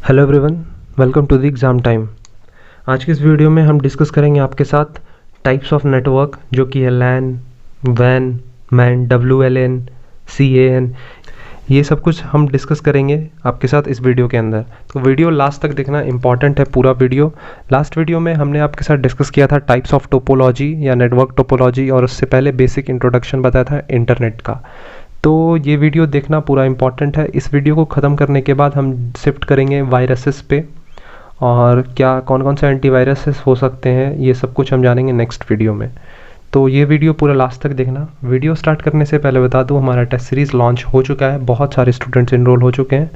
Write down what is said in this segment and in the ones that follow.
Hello everyone, welcome to the exam time. आज की इस वीडियो में हम डिस्कस करेंगे आपके साथ टाइप्स ऑफ नेटवर्क, जो कि है लैन, वैन, मैन, WLAN, CAN। ये सब कुछ हम डिस्कस करेंगे आपके साथ इस वीडियो के अंदर। तो वीडियो लास्ट तक देखना इंपॉर्टेंट है, पूरा वीडियो। लास्ट वीडियो में हमने आपके साथ डिस्कस किया था टाइप्स ऑफ टोपोलॉजी या नेटवर्क टोपोलॉजी, और उससे पहले बेसिक इंट्रोडक्शन बताया था इंटरनेट का। तो ये वीडियो देखना पूरा इंपॉर्टेंट है। इस वीडियो को ख़त्म करने के बाद हम शिफ्ट करेंगे वायरसेस पे, और क्या कौन कौन से एंटीवायरसेस हो सकते हैं, ये सब कुछ हम जानेंगे नेक्स्ट वीडियो में। तो ये वीडियो पूरा लास्ट तक देखना। वीडियो स्टार्ट करने से पहले बता दूं, हमारा टेस्ट सीरीज़ लॉन्च हो चुका है, बहुत सारे स्टूडेंट्स इनरोल हो चुके हैं।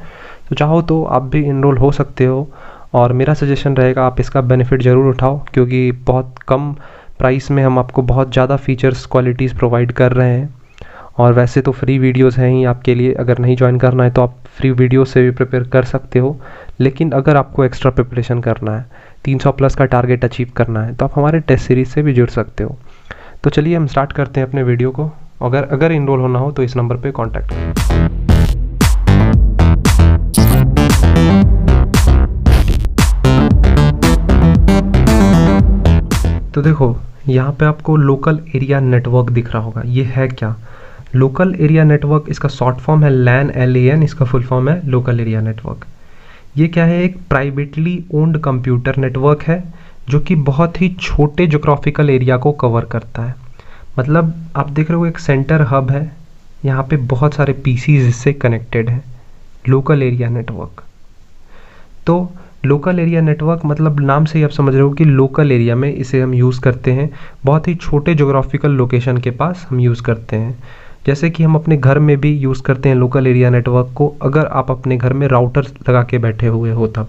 तो चाहो तो आप भी इनरोल हो सकते हो, और मेरा सजेशन रहेगा आप इसका बेनिफिट ज़रूर उठाओ, क्योंकि बहुत कम प्राइस में हम आपको बहुत ज़्यादा फीचर्स, क्वालिटीज़ प्रोवाइड कर रहे हैं। और वैसे तो फ्री वीडियोस हैं ही आपके लिए, अगर नहीं ज्वाइन करना है तो आप फ्री वीडियो से भी प्रिपेयर कर सकते हो। लेकिन अगर आपको एक्स्ट्रा प्रिपरेशन करना है, 300 प्लस का टारगेट अचीव करना है, तो आप हमारे टेस्ट सीरीज़ से भी जुड़ सकते हो। तो चलिए हम स्टार्ट करते हैं अपने वीडियो को। अगर इनरोल होना हो तो इस नंबर पे कांटेक्ट करें। तो देखो, यहाँ पे आपको लोकल एरिया नेटवर्क दिख रहा होगा। ये है क्या? लोकल एरिया नेटवर्क, इसका शॉर्ट फॉर्म है LAN, LAN, इसका फुल फॉर्म है लोकल एरिया नेटवर्क। ये क्या है? एक प्राइवेटली ओन्ड कंप्यूटर नेटवर्क है, जो कि बहुत ही छोटे ज्योग्राफिकल एरिया को कवर करता है। मतलब आप देख रहे हो एक सेंटर हब है, यहाँ पे बहुत सारे PCs इससे कनेक्टेड हैं। लोकल एरिया नेटवर्क, तो लोकल एरिया नेटवर्क मतलब नाम से ही आप समझ रहे हो कि लोकल एरिया में इसे हम यूज़ करते हैं, बहुत ही छोटे ज्योग्राफिकल लोकेशन के पास हम यूज़ करते हैं। जैसे कि हम अपने घर में भी यूज़ करते हैं लोकल एरिया नेटवर्क को, अगर आप अपने घर में राउटर लगा के बैठे हुए हो तब।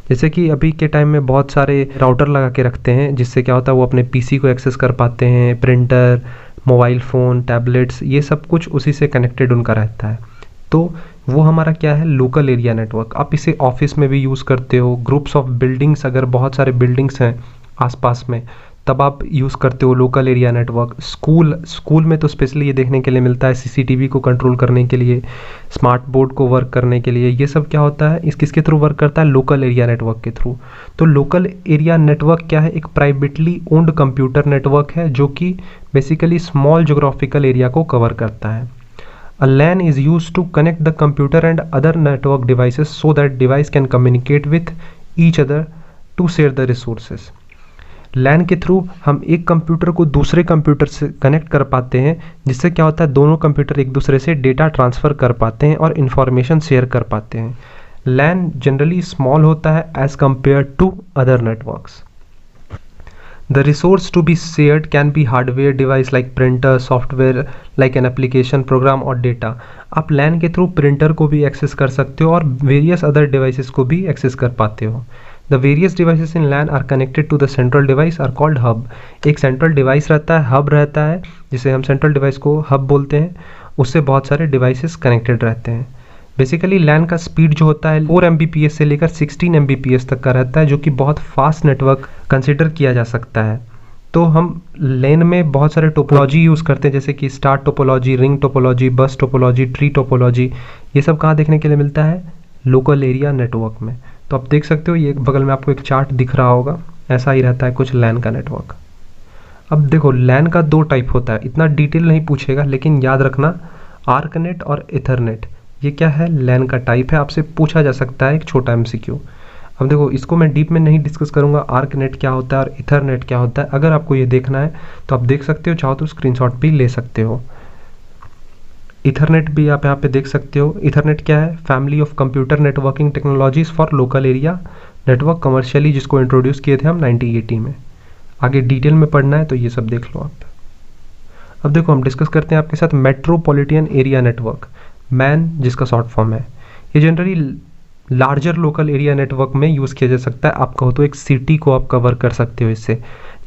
जैसे कि अभी के टाइम में बहुत सारे राउटर लगा के रखते हैं, जिससे क्या होता है वो अपने PC को एक्सेस कर पाते हैं, प्रिंटर, मोबाइल फ़ोन, टैबलेट्स, ये सब कुछ उसी से कनेक्टेड उनका रहता है। तो वो हमारा क्या है? Local area network. आप इसे ऑफिस में भी यूज़ करते हो, ग्रुप्स ऑफ बिल्डिंग्स, अगर बहुत सारे बिल्डिंग्स हैं आसपास में, तब आप यूज़ करते हो लोकल एरिया नेटवर्क। स्कूल में तो स्पेशली ये देखने के लिए मिलता है, CCTV को कंट्रोल करने के लिए, स्मार्ट बोर्ड को वर्क करने के लिए। ये सब क्या होता है, किसके थ्रू वर्क करता है? लोकल एरिया नेटवर्क के थ्रू। तो लोकल एरिया नेटवर्क क्या है? एक प्राइवेटली ओन्ड कंप्यूटर नेटवर्क है, जो कि बेसिकली स्मॉल ज्योग्राफिकल एरिया को कवर करता है। A LAN is used to connect the computer and other network devices so that device can communicate with each other to share the resources. LAN के through हम एक computer को दूसरे computer से connect कर पाते हैं, जिससे क्या होता है दोनों कंप्यूटर एक दूसरे से डेटा ट्रांसफ़र कर पाते हैं और इन्फॉर्मेशन शेयर कर पाते हैं। LAN जनरली स्मॉल होता है as compare to other networks. The resource to be shared can be hardware device like printer, software like an application, program और data। आप LAN के थ्रू प्रिंटर को भी एक्सेस कर सकते हो और वेरियस अदर डिवाइसेस को भी एक्सेस कर पाते हो। The various devices in LAN are connected to the central device are called hub। एक सेंट्रल डिवाइस रहता है, हब रहता है, जिसे हम सेंट्रल डिवाइस को हब बोलते हैं। उससे बहुत सारे डिवाइसेस कनेक्टेड रहते हैं। बेसिकली LAN का स्पीड जो होता है 4 Mbps से लेकर 16 Mbps तक का रहता है, जो कि बहुत फास्ट नेटवर्क कंसिडर किया जा सकता है। तो हम LAN में बहुत सारे टोपोलॉजी यूज़ करते हैं, जैसे कि स्टार टोपोलॉजी, रिंग टोपोलॉजी, बस टोपोलॉजी, ट्री टोपोलॉजी। ये सब कहाँ देखने के लिए मिलता है? लोकल एरिया नेटवर्क में। तो आप देख सकते हो, ये बगल में आपको एक चार्ट दिख रहा होगा, ऐसा ही रहता है कुछ LAN का नेटवर्क। अब देखो, LAN का 2 टाइप होता है, इतना डिटेल नहीं पूछेगा, लेकिन याद रखना आर्कनेट और इथरनेट। ये क्या है? LAN का टाइप है, आपसे पूछा जा सकता है एक छोटा MCQ। अब देखो, इसको मैं डीप में नहीं डिस्कस करूंगा, आर्कनेट क्या होता है और इथरनेट क्या होता है। अगर आपको ये देखना है तो आप देख सकते हो, चाहो तो स्क्रीनशॉट भी ले सकते हो। इथरनेट भी आप यहाँ पे देख सकते हो। इथरनेट क्या है? Family of computer networking technologies for local area network commercially, जिसको इंट्रोड्यूस किए थे हम 1980 में। आगे डिटेल में पढ़ना है तो ये सब देख लो आप। अब देखो, हम डिस्कस करते हैं आपके साथ मेट्रोपॉलिटन एरिया नेटवर्क, मैन, जिसका शॉर्ट फॉर्म है। ये generally larger local area network में यूज़ किया जा सकता है। आप कहो तो एक सिटी को आप कवर कर सकते हो इससे।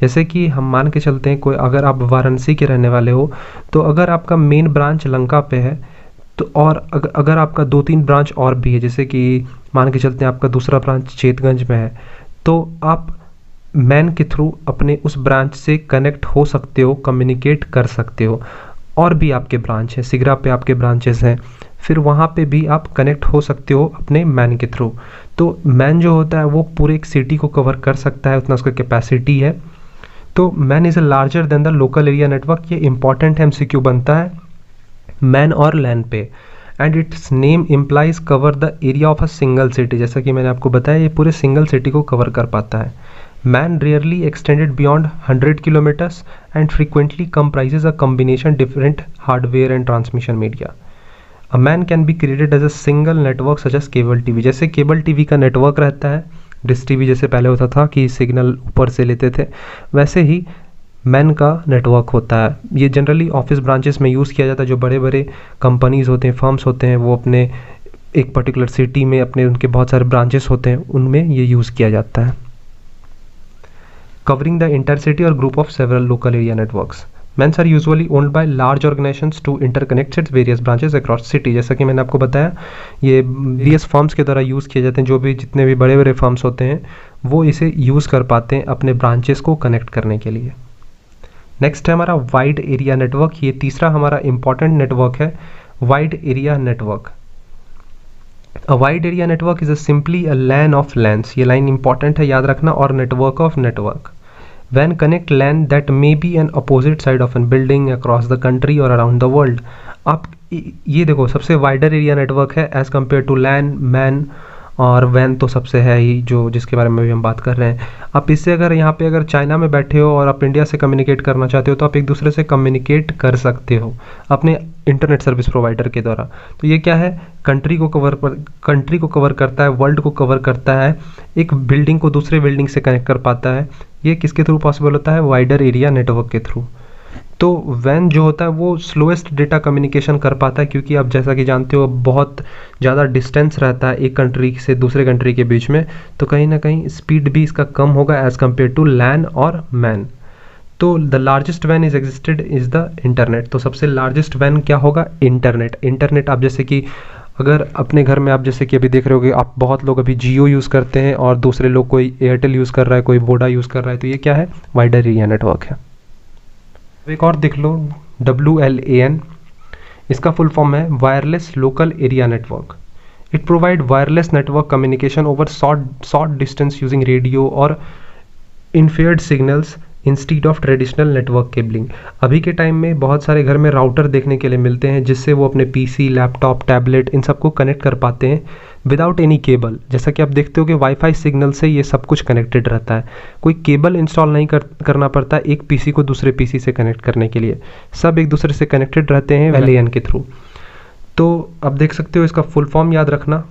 जैसे कि हम मान के चलते हैं, कोई अगर आप वाराणसी के रहने वाले हो, तो अगर आपका मेन ब्रांच लंका पे है, तो और अगर आपका 2-3 ब्रांच और भी है, जैसे कि मान के चलते हैं आपका दूसरा ब्रांच चेतगंज में है, तो आप मैन के थ्रू अपने उस ब्रांच से कनेक्ट हो सकते हो, कम्युनिकेट कर सकते हो। और भी आपके ब्रांच हैं, सिगरा पे आपके ब्रांचेस हैं, फिर वहाँ पे भी आप कनेक्ट हो सकते हो अपने मैन के थ्रू। तो मैन जो होता है वो पूरे एक सिटी को कवर कर सकता है, उतना उसका कैपेसिटी है। तो man is a larger than the local area network, ये इंपॉर्टेंट है, MCQ बनता है मैन और लैन पे। And it's name implies cover the area of a single city, जैसा कि मैंने आपको बताया ये पूरे सिंगल सिटी को कवर कर पाता है। MAN rarely extended beyond 100 kilometres and frequently comprises a combination different hardware and transmission media. A MAN can be created as a single network such as cable TV, जैसे cable TV का network रहता है, dish TV जैसे पहले होता था कि signal ऊपर से लेते थे, वैसे ही मैन का नेटवर्क होता है। ये जनरली ऑफिस ब्रांचेस में यूज़ किया जाता है, जो बड़े बड़े कंपनीज होते हैं, फर्म्स होते हैं, वो अपने एक पर्टिकुलर सिटी में अपने उनके बहुत सारे ब्रांचेस होते हैं, उनमें ये यूज़ किया जाता है। कवरिंग द इंटरसिटी और group of several local area networks, MANs are usually owned by large organisations to interconnect its various branches across city, जैसा कि मैंने आपको बताया ये वेरियस फर्म्स के द्वारा यूज़ किए जाते हैं, जो भी जितने भी बड़े बड़े फर्म्स होते हैं वो इसे यूज़ कर पाते हैं अपने ब्रांचेस को कनेक्ट करने के लिए। नेक्स्ट है हमारा वाइड एरिया नेटवर्क, ये तीसरा हमारा इंपॉर्टेंट नेटवर्क है, wide area network. A wide area network is simply a LAN of LANs, ये लाइन इंपॉर्टेंट है, याद रखना, और network of network. When connect LAN that may be an opposite side of a building across the country or around the world। आप ये देखो सबसे wider area network है as compare to LAN, MAN और वैन तो सबसे है ही, जो जिसके बारे में भी हम बात कर रहे हैं। आप इससे अगर यहाँ पे अगर चाइना में बैठे हो और आप इंडिया से कम्युनिकेट करना चाहते हो तो आप एक दूसरे से कम्युनिकेट कर सकते हो अपने इंटरनेट सर्विस प्रोवाइडर के द्वारा। तो ये क्या है, कंट्री को कवर करता है, वर्ल्ड को कवर करता है, एक बिल्डिंग को दूसरे बिल्डिंग से कनेक्ट कर पाता है। ये किसके थ्रू पॉसिबल होता है, वाइडर एरिया नेटवर्क के थ्रू। तो वैन जो होता है वो स्लोएस्ट डेटा कम्युनिकेशन कर पाता है, क्योंकि आप जैसा कि जानते हो बहुत ज़्यादा डिस्टेंस रहता है एक कंट्री से दूसरे कंट्री के बीच में, तो कहीं ना कहीं स्पीड भी इसका कम होगा एज़ कम्पेयर टू लैन और मैन। तो द लार्जेस्ट वैन is existed is the internet, तो सबसे लार्जेस्ट वैन क्या होगा, इंटरनेट। आप जैसे कि अगर अपने घर में आप जैसे कि अभी देख रहे होगे, आप बहुत लोग अभी जियो यूज़ करते हैं और दूसरे लोग कोई एयरटेल यूज़ कर रहा है, कोई वोडा यूज़ कर रहा है, तो ये क्या है, वाइडर एरिया नेटवर्क है। एक और देख लो, WLAN, इसका फुल फॉर्म है wireless local area network. It provide wireless network communication over short distance using radio और infrared signals instead of traditional network cabling. अभी के टाइम में बहुत सारे घर में राउटर देखने के लिए मिलते हैं, जिससे वो अपने PC, लैपटॉप, टैबलेट इन सबको कनेक्ट कर पाते हैं विदाउट एनी केबल। जैसा कि आप देखते हो कि वाईफाई सिग्नल से ये सब कुछ कनेक्टेड रहता है, कोई केबल इंस्टॉल नहीं करना पड़ता एक PC को दूसरे PC से कनेक्ट करने के लिए, सब एक दूसरे से कनेक्टेड रहते हैं LAN के थ्रू। तो अब देख सकते हो इसका फुल फॉर्म याद रखना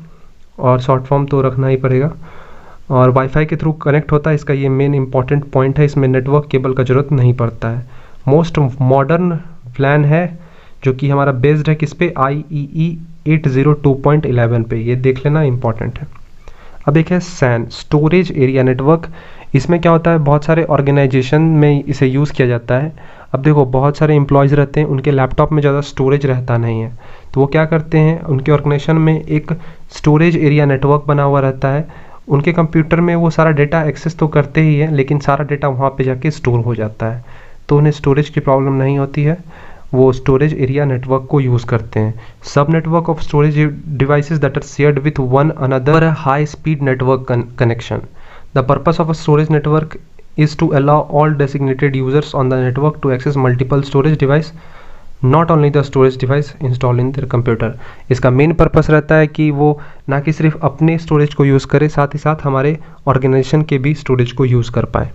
और शॉर्ट फॉर्म तो रखना ही पड़ेगा, और वाईफाई के थ्रू कनेक्ट होता है, इसका ये मेन इंपॉर्टेंट पॉइंट है, इसमें नेटवर्क केबल का ज़रूरत नहीं पड़ता है। मोस्ट मॉडर्न प्लान है जो कि हमारा बेस्ड है किस पे, IEEE 802.11 पे, ये देख लेना इंपॉर्टेंट है। अब एक है SAN, स्टोरेज एरिया नेटवर्क। इसमें क्या होता है, बहुत सारे ऑर्गेनाइजेशन में इसे यूज़ किया जाता है। अब देखो बहुत सारे एम्प्लॉयज़ रहते हैं, उनके लैपटॉप में ज़्यादा स्टोरेज रहता नहीं है, तो वो क्या करते हैं, उनके ऑर्गेनाइजेशन में एक स्टोरेज एरिया नेटवर्क बना हुआ रहता है। उनके कंप्यूटर में वो सारा डेटा एक्सेस तो करते ही हैं, लेकिन सारा डेटा वहाँ पे जाके स्टोर हो जाता है, तो उन्हें स्टोरेज की प्रॉब्लम नहीं होती है, वो स्टोरेज एरिया नेटवर्क को यूज़ करते हैं। Sub network of storage devices that are shared with one another high speed network connection. The purpose of a storage network is to allow all designated users on the network to access multiple storage device, not only the storage device installed in their computer। इसका main purpose रहता है कि वो ना कि सिर्फ अपने storage को यूज़ करे, साथ ही साथ हमारे ऑर्गेनाइजेशन के भी स्टोरेज को यूज़ कर पाए।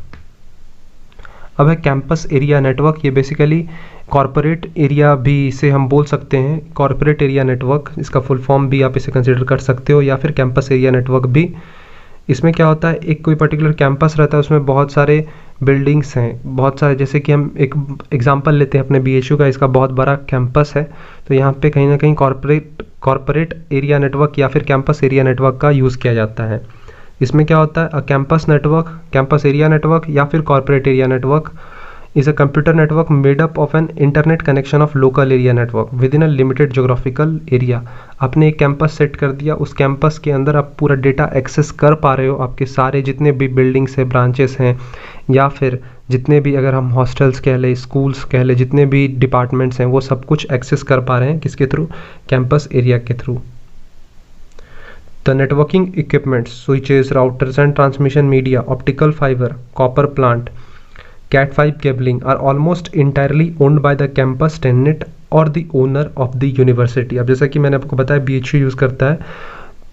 अब है कैंपस एरिया नेटवर्क, ये बेसिकली कॉर्पोरेट एरिया भी इसे हम बोल सकते हैं, कॉर्पोरेट एरिया नेटवर्क, इसका फुल फॉर्म भी आप इसे कंसिडर कर सकते हो, या फिर कैंपस एरिया नेटवर्क भी। इसमें क्या होता है, एक कोई पर्टिकुलर कैंपस रहता है, उसमें बहुत सारे बिल्डिंग्स हैं, बहुत सारे, जैसे कि हम एक एग्जांपल लेते हैं अपने BHU का, इसका बहुत बड़ा कैंपस है, तो यहाँ पे कहीं ना कहीं कॉर्पोरेट एरिया नेटवर्क या फिर कैंपस एरिया नेटवर्क का यूज़ किया जाता है। इसमें क्या होता है, campus network, campus area network या फिर corporate area network is a computer network made up of an internet connection of local area network within a limited geographical area। आपने एक कैंपस सेट कर दिया, उस कैंपस के अंदर आप पूरा डेटा एक्सेस कर पा रहे हो, आपके सारे जितने भी बिल्डिंग्स हैं, ब्रांचेस हैं, या फिर जितने भी अगर हम हॉस्टल्स कह लें, स्कूल्स कह लें, जितने भी डिपार्टमेंट्स हैं, वो सब कुछ एक्सेस कर पा रहे हैं किसके थ्रू, कैंपस एरिया के through. The networking equipment, switches, routers and transmission media, optical fiber, copper plant, Cat5 cabling are almost entirely owned by the campus tenant or the owner of the university। अब जैसा कि मैंने आपको बताया BHU use करता है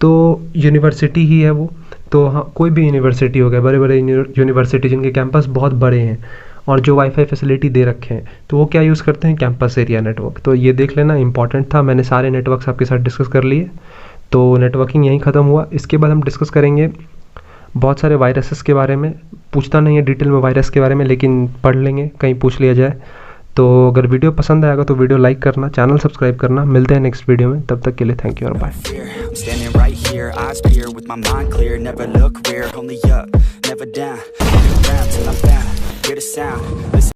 तो university ही है वो। तो हाँ, कोई भी यूनिवर्सिटी हो गया, बड़े बड़े यूनिवर्सिटी जिनके कैंपस बहुत बड़े हैं और जो वाईफाई फैसिलिटी दे रखे हैं, तो वो क्या यूज़ करते हैं, कैंपस एरिया नेटवर्क। तो ये देख लेना, इंपॉर्टेंट था। मैंने सारे नेटवर्क्स आपके साथ डिस्कस कर लिए। तो नेटवर्किंग यहीं ख़त्म हुआ। इसके बाद हम डिस्कस करेंगे बहुत सारे वायरसेस के बारे में। पूछता नहीं है डिटेल में वायरस के बारे में, लेकिन पढ़ लेंगे, कहीं पूछ लिया जाए। तो अगर वीडियो पसंद आएगा तो वीडियो लाइक करना, चैनल सब्सक्राइब करना। मिलते हैं नेक्स्ट वीडियो में, तब तक के लिए थैंक यू और बाय।